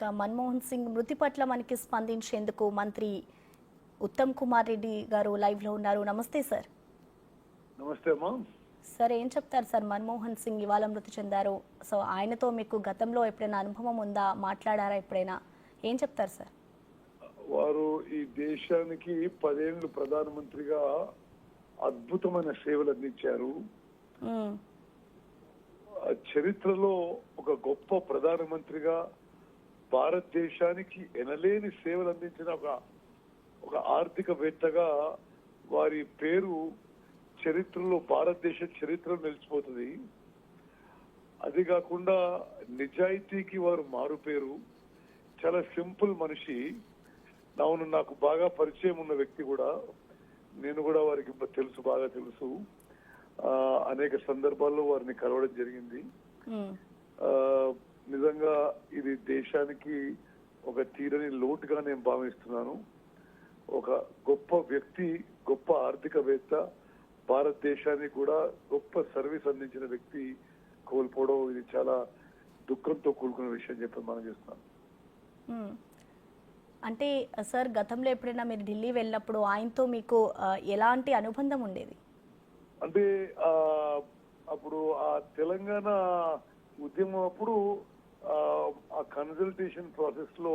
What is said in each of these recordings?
ఇక మన్మోహన్ సింగ్ మృతి పట్ల మనకి స్పందించేందుకు మంత్రి ఉత్తమ్ కుమార్ రెడ్డి గారు లైవ్ లో ఉన్నారు. నమస్తే సార్. నమస్తే అమ్మా. సార్ ఏం చెప్తారు సార్, మన్మోహన్ సింగ్ ఇవాళ మృతి చెందారు. సో ఆయనతో మీకు గతంలో ఎప్పుడైనా అనుభవం ఉందా, మాట్లాడారా ఎప్పుడైనా, ఏం చెప్తారు సార్? వారు ఈ దేశానికి 10 ఏళ్ళు ప్రధానమంత్రిగా అద్భుతమైన సేవలు అందించారు. చరిత్రలో ఒక గొప్ప ప్రధానమంత్రిగా భారతదేశానికి ఎనలేని సేవలు అందించిన ఒక ఆర్థికవేత్తగా వారి పేరు చరిత్రలో, భారతదేశ చరిత్రలో నిలిచిపోతుంది. అది కాకుండా నిజాయితీకి వారు మారు పేరు. చాలా సింపుల్ మనిషి. నాకు బాగా పరిచయం ఉన్న వ్యక్తి కూడా. నేను కూడా వారికి బాగా తెలుసు. అనేక సందర్భాల్లో వారిని కలవడం జరిగింది. నిజంగా ఇది దేశానికి ఒక తీరని లోటుగా నేను భావిస్తున్నాను. ఒక గొప్ప వ్యక్తి, గొప్ప ఆర్థికవేత్త, భారతదేశానికి కూడా గొప్ప సర్వీస్ అందించిన వ్యక్తి కోల్పోవడం ఇది చాలా దుఃఖంతో కూడుకున్న విషయం చెప్పి మనం చేస్తున్నాం. అంటే సార్, గతంలో ఎప్పుడైనా మీరు ఢిల్లీ వెళ్ళినప్పుడు ఆయనతో మీకు ఎలాంటి అనుబంధం ఉండేది? అంటే అప్పుడు ఆ తెలంగాణ ఉద్యమం అప్పుడు ఆ కన్సల్టేషన్ ప్రాసెస్ లో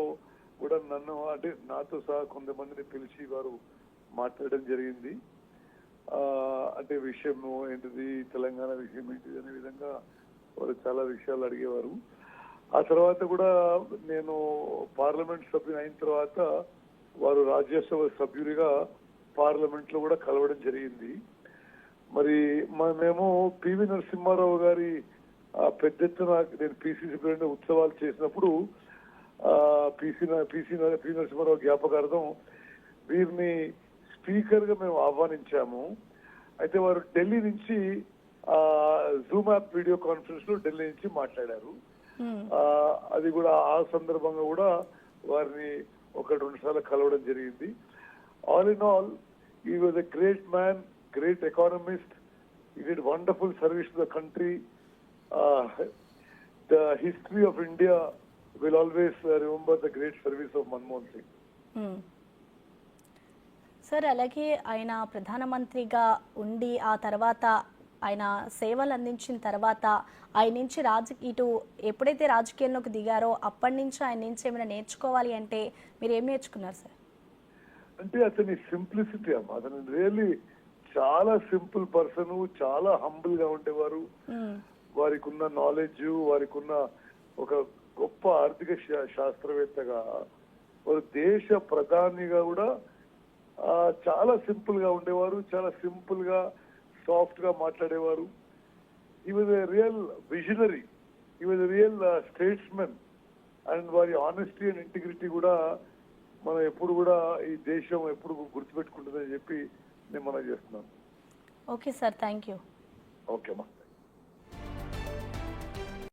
కూడా నన్ను, అంటే నాతో సహా కొంతమందిని పిలిచి వారు మాట్లాడడం జరిగింది. అంటే విషయం ఏంటిది, తెలంగాణ విషయం ఏంటిది అనే విధంగా వారు చాలా విషయాలు అడిగేవారు. ఆ తర్వాత కూడా నేను పార్లమెంట్ సభ్యుని అయిన తర్వాత వారు రాజ్యసభ సభ్యుడిగా పార్లమెంట్ లో కూడా కలవడం జరిగింది. మరి మేము పివి నరసింహారావు గారి పెద్ద ఎత్తున నేను పిసిసి ప్రెసిడెంట్ ఉత్సవాలు చేసినప్పుడు పివి నరసింహారావు జ్ఞాపకార్థం వీరిని స్పీకర్ గా మేము ఆహ్వానించాము. అయితే వారు ఢిల్లీ నుంచి జూమ్ యాప్ వీడియో కాన్ఫరెన్స్ లో ఢిల్లీ నుంచి మాట్లాడారు. అది కూడా ఆ సందర్భంగా కూడా వారిని 1-2 సార్లు కలవడం జరిగింది. All in all, he was a great man, great economist. He did wonderful service to the country. The history of India will always remember the great service of Manmohan Singh. Sir, అలాగే ఆయన ప్రధానమంత్రిగా ఉండి ఆ తర్వాత ఆయన సేవలు అందించిన తర్వాత ఆయన నుంచి ఇటు ఎప్పుడైతే రాజకీయంలోకి దిగారో అప్పటి నుంచి ఆయన నుంచి ఏమైనా నేర్చుకోవాలి అంటే మీరు ఏం నేర్చుకున్నారు సార్? అంటే అతని సింప్లిసిటీ అమ్మా. అతను రియల్లీ చాలా సింపుల్ పర్సన్, చాలా హంబుల్ గా ఉండేవారు. వారికి ఉన్న నాలెడ్జ్, వారికి ఉన్న ఒక గొప్ప ఆర్థిక శాస్త్రవేత్తగా, వారు దేశ ప్రధానిగా కూడా చాలా సింపుల్ గా ఉండేవారు. చాలా సింపుల్ గా, సాఫ్ట్ గా మాట్లాడేవారు. He was a real visionary, he was a real statesmen. And వారి ఆనెస్టీ అండ్ ఇంటిగ్రిటీ కూడా మనం ఎప్పుడు కూడా ఈ దేశం ఎప్పుడు గుర్తుపెట్టుకుంటుందని చెప్పి నేను మనం చేస్తున్నాను. Okay sir, thank you. Okay అమ్మా.